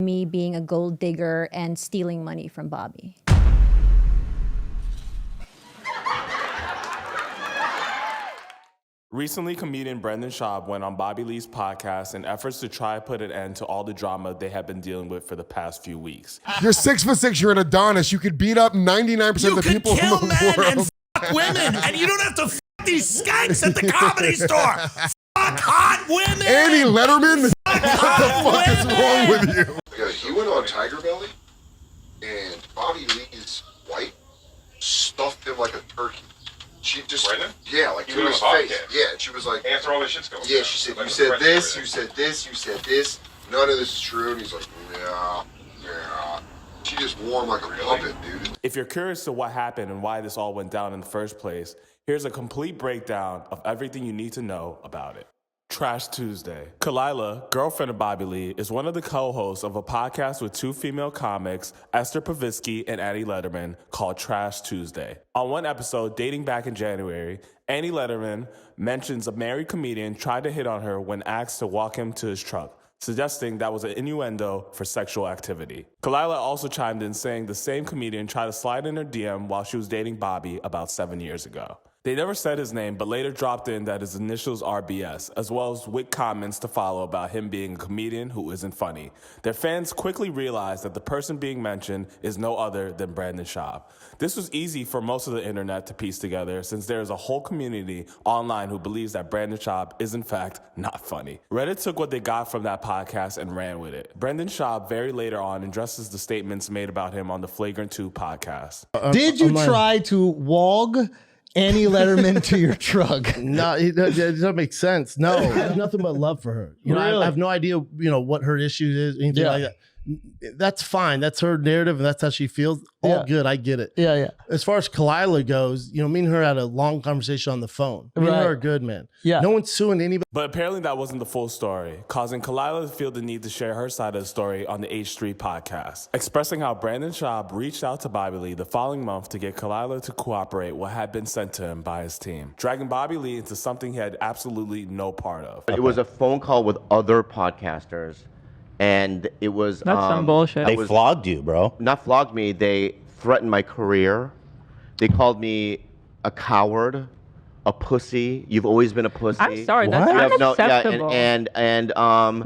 me being a gold digger and stealing money from Bobby. Recently, comedian Brendan Schaub went on Bobby Lee's podcast in efforts to try to put an end to all the drama they have been dealing with for the past few weeks. You're 6'6", you're an Adonis. You could beat up 99% of the people in the world. You could kill men and fuck women, and you don't have to fuck these skanks at the Comedy Store. Fuck hot women! Annie Letterman? What the fuck is wrong with you? Yeah, he went on TigerBelly, and Bobby Lee's wife stuffed him like a turkey. She just, Brendan? Yeah, like to his face. Yeah, and she was like, after all this shit's going on. Yeah, she said, you said this, you said this, you said this. None of this is true. And he's like, yeah. She just wore him like a puppet, dude. If you're curious to what happened and why this all went down in the first place, here's a complete breakdown of everything you need to know about it. Trash Tuesday. Kalila, girlfriend of Bobby Lee, is one of the co-hosts of a podcast with two female comics, Esther Povitsky and Annie Letterman, called Trash Tuesday. On one episode, dating back in January, Annie Letterman mentions a married comedian tried to hit on her when asked to walk him to his truck, suggesting that was an innuendo for sexual activity. Kalila also chimed in saying the same comedian tried to slide in her DM while she was dating Bobby about 7 years ago. They never said his name, but later dropped in that his initials are BS, as well as with comments to follow about him being a comedian who isn't funny. Their fans quickly realized that the person being mentioned is no other than Brendan Schaub. This was easy for most of the internet to piece together, since there is a whole community online who believes that Brendan Schaub is in fact not funny. Reddit took what they got from that podcast and ran with it. Brendan Schaub very later on addresses the statements made about him on the Flagrant 2 podcast. Did you try to wog Annie Letterman to your truck? No, it doesn't make sense. No, I have nothing but love for her. You know, Really? I have no idea, what her issue is, anything like that. That's fine. That's her narrative, and that's how she feels. All good. I get it. Yeah. As far as Kalila goes, me and her had a long conversation on the phone. Me and her are good, man. Yeah. No one's suing anybody. But apparently that wasn't the full story, causing Kalila to feel the need to share her side of the story on the H Street podcast, expressing how Brendan Schaub reached out to Bobby Lee the following month to get Kalila to cooperate what had been sent to him by his team, dragging Bobby Lee into something he had absolutely no part of. It was a phone call with other podcasters, and it was... That's some bullshit. They flogged you, bro. Not flogged me. They threatened my career. They called me a coward, a pussy. You've always been a pussy. I'm sorry, that's unacceptable.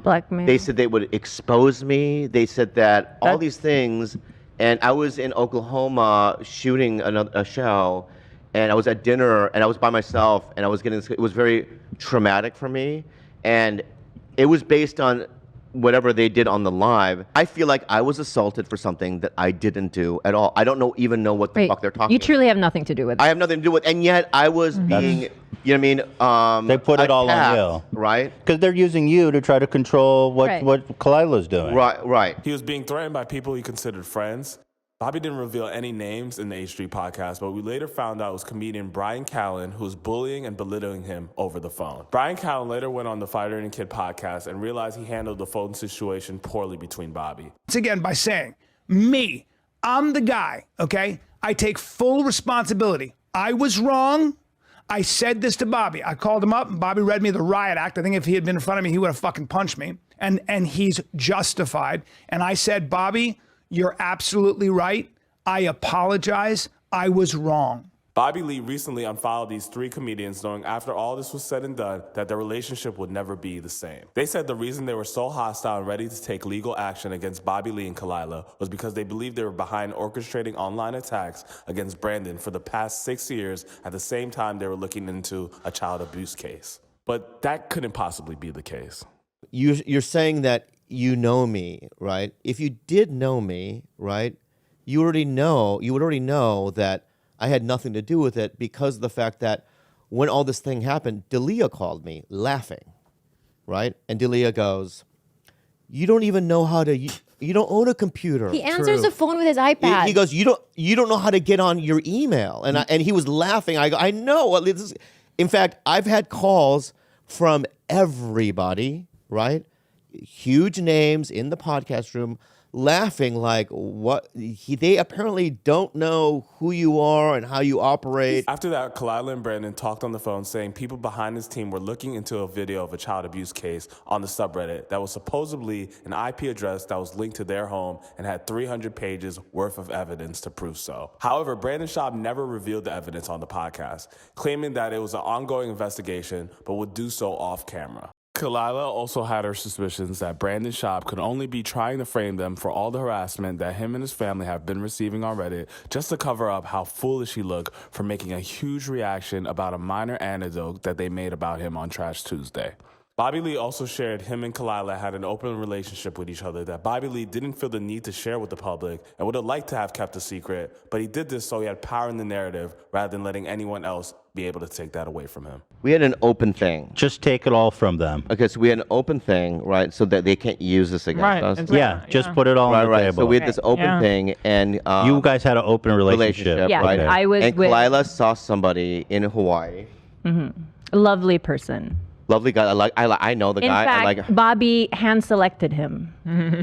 Blackmail. They said they would expose me. They said that all these things, and I was in Oklahoma shooting a show, and I was at dinner, and I was by myself, and it was very traumatic for me, and it was based on whatever they did on the live. I feel like I was assaulted for something that I didn't do at all. I don't even know what the fuck they're talking about. You truly have nothing to do with it. I have nothing to do with it, and yet I was being, you know what I mean? They put it all on you. Right? Because they're using you to try to control what Kalila's doing. Right. He was being threatened by people he considered friends. Bobby didn't reveal any names in the H Street podcast, but we later found out it was comedian Brian Callen who was bullying and belittling him over the phone. Brian Callen later went on the Fighter and Kid podcast and realized he handled the phone situation poorly between Bobby. Once again, by saying, I'm the guy, okay? I take full responsibility. I was wrong. I said this to Bobby. I called him up, and Bobby read me the riot act. I think if he had been in front of me, he would have fucking punched me. And he's justified. And I said, Bobby, you're absolutely right. I apologize. I was wrong. Bobby Lee recently unfollowed these three comedians, knowing after all this was said and done that their relationship would never be the same. They said the reason they were so hostile and ready to take legal action against Bobby Lee and Kalila was because they believed they were behind orchestrating online attacks against Brandon for the past 6 years at the same time they were looking into a child abuse case. But that couldn't possibly be the case. You're saying that you know me, right? If you did know me, right, you would already know that I had nothing to do with it because of the fact that when all this thing happened, D'Elia called me laughing, right? And D'Elia goes, you don't even know how to, you don't own a computer. He answers the phone with his iPad. He goes, you don't know how to get on your email. And he was laughing. I go, I know. In fact, I've had calls from everybody, right? huge names in the podcast room laughing like they apparently don't know who you are and how you operate. After that, Callen and Brandon talked on the phone saying people behind his team were looking into a video of a child abuse case on the subreddit that was supposedly an IP address that was linked to their home and had 300 pages worth of evidence to prove so. However, Brandon Schaub never revealed the evidence on the podcast, claiming that it was an ongoing investigation but would do so off camera. Kalila also had her suspicions that Brandon Schaub could only be trying to frame them for all the harassment that him and his family have been receiving on Reddit just to cover up how foolish he looked for making a huge reaction about a minor anecdote that they made about him on Trash Tuesday. Bobby Lee also shared him and Kalila had an open relationship with each other that Bobby Lee didn't feel the need to share with the public and would have liked to have kept a secret, but he did this so he had power in the narrative rather than letting anyone else be able to take that away from him. We had an open thing. Just take it all from them. Okay, so we had an open thing, right, so that they can't use this against us. Exactly. Yeah, just put it all on the table. So we had this open thing, and you guys had an open relationship. Yeah, right? I was and with Kalila saw somebody in Hawaii. a lovely person. Lovely guy. I know the In guy. fact, Bobby hand selected him.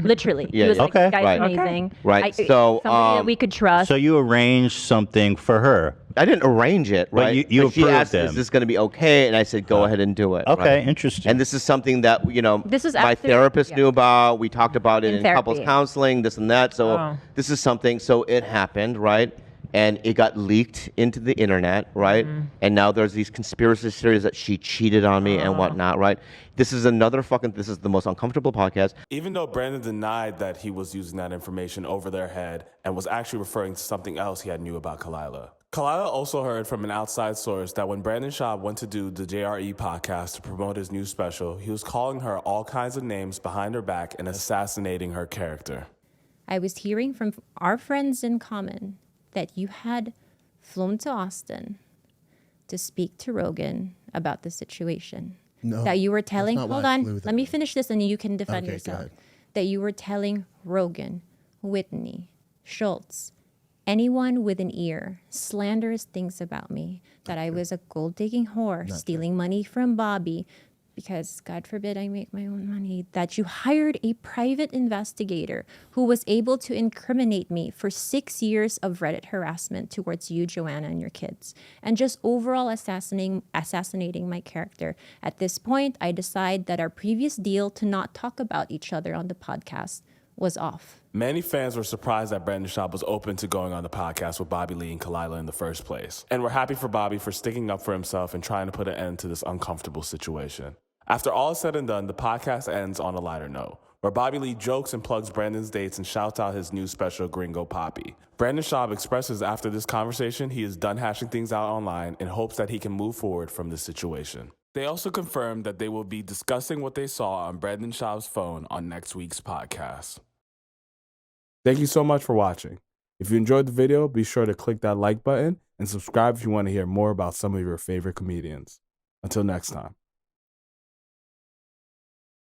Literally. Yeah, he was yeah. like, this guy's Right. amazing. Right. So, somebody that we could trust. So you arranged something for her. I didn't arrange it, But right? you she approved asked, him. "Is this going to be okay?" And I said, "Go ahead and do it." Okay, right? interesting. And this is something that This is my after- therapist yeah. knew about. We talked about it In in couples therapy. counseling, this and that. So this is something. So it happened, right? And it got leaked into the internet, right? And now there's these conspiracy theories that she cheated on me and whatnot, right? This is this is the most uncomfortable podcast. Even though Brandon denied that he was using that information over their head and was actually referring to something else he had knew about Kalila. Kalila also heard from an outside source that when Brandon Schaub went to do the JRE podcast to promote his new special, he was calling her all kinds of names behind her back and assassinating her character. I was hearing from our friends in common that you had flown to Austin to speak to Rogan about the situation. No, that you were telling, that's not hold why I on, flew let there. me finish this and you can defend Okay, go yourself. ahead. That you were telling Rogan, Whitney, Schultz, anyone with an ear, slanderous things about me, that I was a gold-digging whore, stealing money from Bobby, because God forbid I make my own money, that you hired a private investigator who was able to incriminate me for 6 years of Reddit harassment towards you, Joanna, and your kids, and just overall assassinating my character. At this point, I decide that our previous deal to not talk about each other on the podcast was off. Many fans were surprised that Brandon Schaub was open to going on the podcast with Bobby Lee and Kalila in the first place. And we're happy for Bobby for sticking up for himself and trying to put an end to this uncomfortable situation. After all is said and done, the podcast ends on a lighter note, where Bobby Lee jokes and plugs Brandon's dates and shouts out his new special, Gringo Poppy. Brandon Schaub expresses after this conversation he is done hashing things out online in hopes that he can move forward from this situation. They also confirmed that they will be discussing what they saw on Brandon Schaub's phone on next week's podcast. Thank you so much for watching. If you enjoyed the video, be sure to click that like button and subscribe if you want to hear more about some of your favorite comedians. Until next time.